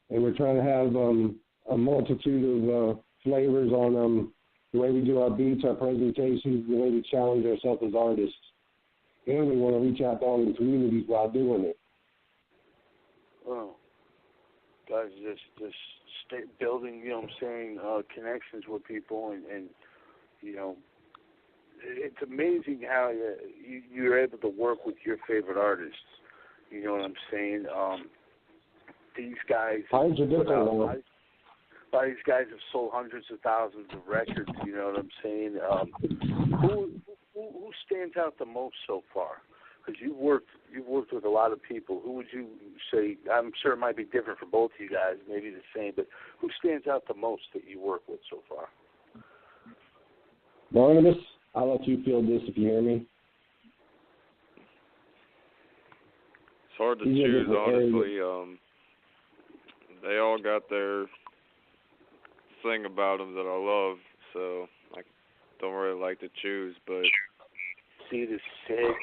and we're trying to have a multitude of flavors on the way we do our beats, our presentations, the way we challenge ourselves as artists. And we want to reach out to all the communities while doing it. Oh, guys, just building, you know what I'm saying, connections with people, and you know, it's amazing how you're able to work with your favorite artists. You know what I'm saying? These guys, these guys have sold hundreds of thousands of records. You know what I'm saying? Who stands out the most so far? Because you've worked with a lot of people. Who would you say? I'm sure it might be different for both of you guys, maybe the same. But who stands out the most that you work with so far? Barnabas, I'll let you field this if you hear me. It's hard to choose, honestly. They all got their thing about them that I love, so I don't really like to choose. But C to 6, I mean,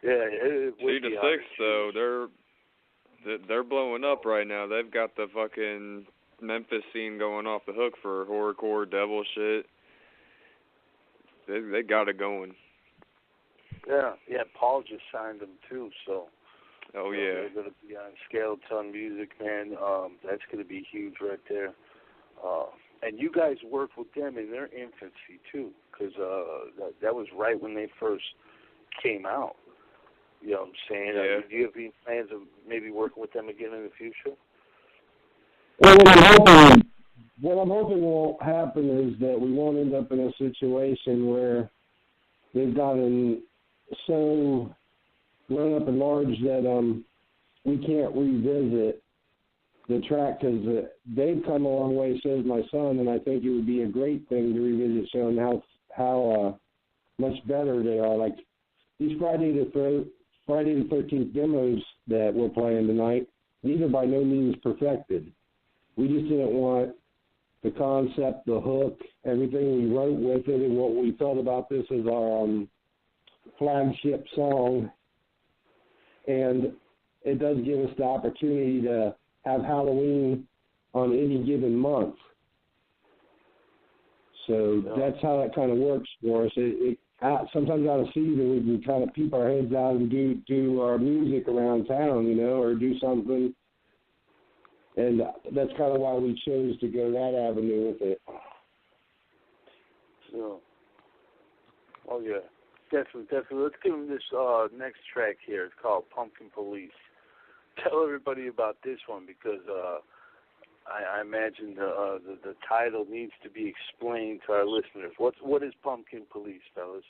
C to 6 though, they're blowing up right now. They've got the fucking Memphis scene going off the hook for horrorcore devil shit. They got it going. Yeah, Paul just signed them too, so. Oh, yeah. They're going to be on Scaleton Music, man. That's going to be huge right there. And you guys worked with them in their infancy, too, because that was right when they first came out. You know what I'm saying? Yeah. Do you have any plans of maybe working with them again in the future? Well, what I'm hoping will happen is that we won't end up in a situation where they've gotten so grown up and large that we can't revisit the track, because they've come a long way, so has my son, and I think it would be a great thing to revisit, showing how much better they are. Like these Friday the 13th demos that we're playing tonight, these are by no means perfected. We just didn't want the concept, the hook, everything we wrote with it, and what we felt about this as our flagship song. And it does give us the opportunity to have Halloween on any given month. So that's how that kind of works for us. Sometimes out of season, we can kind of peep our heads out and do our music around town, you know, or do something. And that's kind of why we chose to go that avenue with it. So, oh, yeah. Definitely. Let's give them this next track here. It's called Pumpkin Police. Tell everybody about this one, because I imagine the title needs to be explained to our listeners. What is Pumpkin Police, fellas?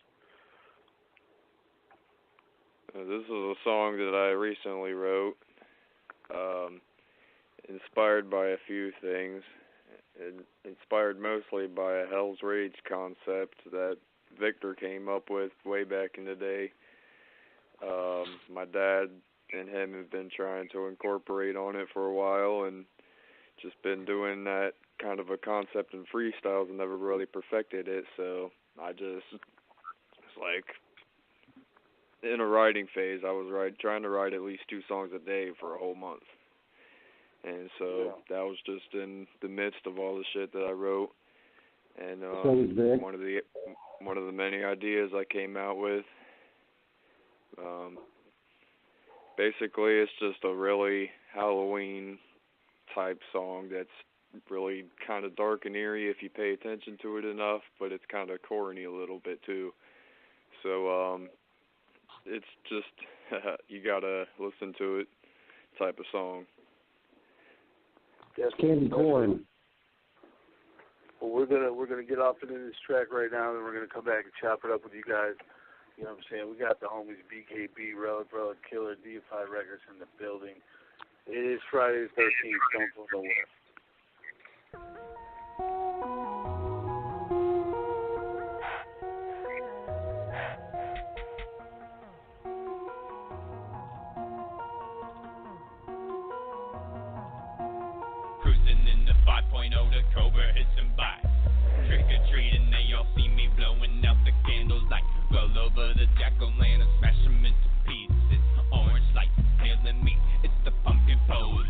This is a song that I recently wrote, inspired by a few things. Inspired mostly by a Hell's Rage concept that Victor came up with way back in the day. My dad and him have been trying to incorporate on it for a while, and just been doing that kind of a concept in freestyles and never really perfected it. So I just was like in a writing phase. I was trying to write at least 2 songs a day for a whole month. And so that was just in the midst of all the shit that I wrote. And one of the many ideas I came out with. Basically, it's just a really Halloween type song that's really kind of dark and eerie if you pay attention to it enough, but it's kind of corny a little bit too. So it's just you gotta listen to it type of song. That's candy corn. Well, we're gonna get off into this track right now, and we're gonna come back and chop it up with you guys. You know what I'm saying? We got the homies BKB, Relic Killer, DFI Records in the building. It is Friday the 13th. Don't go nowhere. Cruising in the 5.0, the Cobra hits them by. Trick or treating, they all see me blowing out the candles like roll over the jack-o'-lantern, smash them into pieces. Orange light, hailing me, it's the pumpkin pole.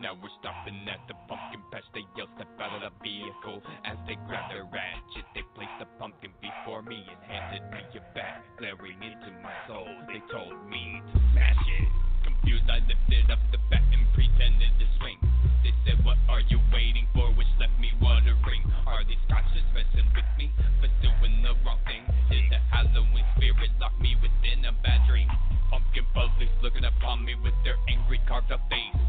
Now we're stopping at the pumpkin patch. They yell, step out of the vehicle. As they grab their ratchet, they placed the pumpkin before me and handed me a bat, glaring into my soul. They told me to smash it. Confused, I lifted up the bat and pretended to swing. They said, what are you waiting for? Which left me wondering, are these cops just messing with me for doing the wrong thing? Did the Halloween spirit lock me within a bad dream? Pumpkin police looking upon me with their angry carved up faces,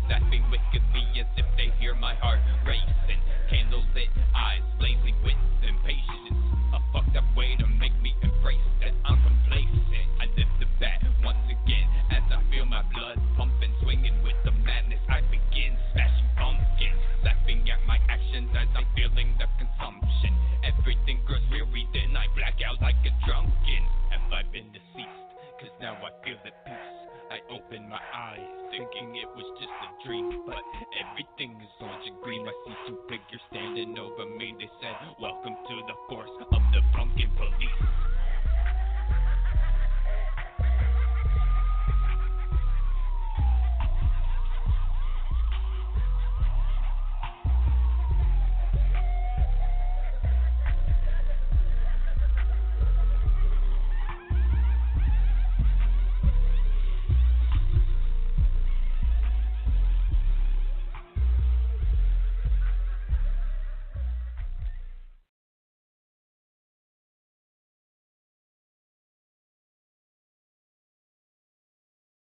laughing wickedly as if they hear my heart racing. Candle lit eyes, blazing with impatience. A fucked up way to make me embrace that I'm complacent. I lift the bat once again as I feel my blood pumping, swinging with the madness. I begin smashing pumpkins, laughing at my actions as I'm feeling the consumption. Everything grows weary, then I black out like a drunken. Have I been deceased? Cause now I feel at peace. I open my eyes, thinking it was just a dream, but everything is orange and green. I see two figures standing over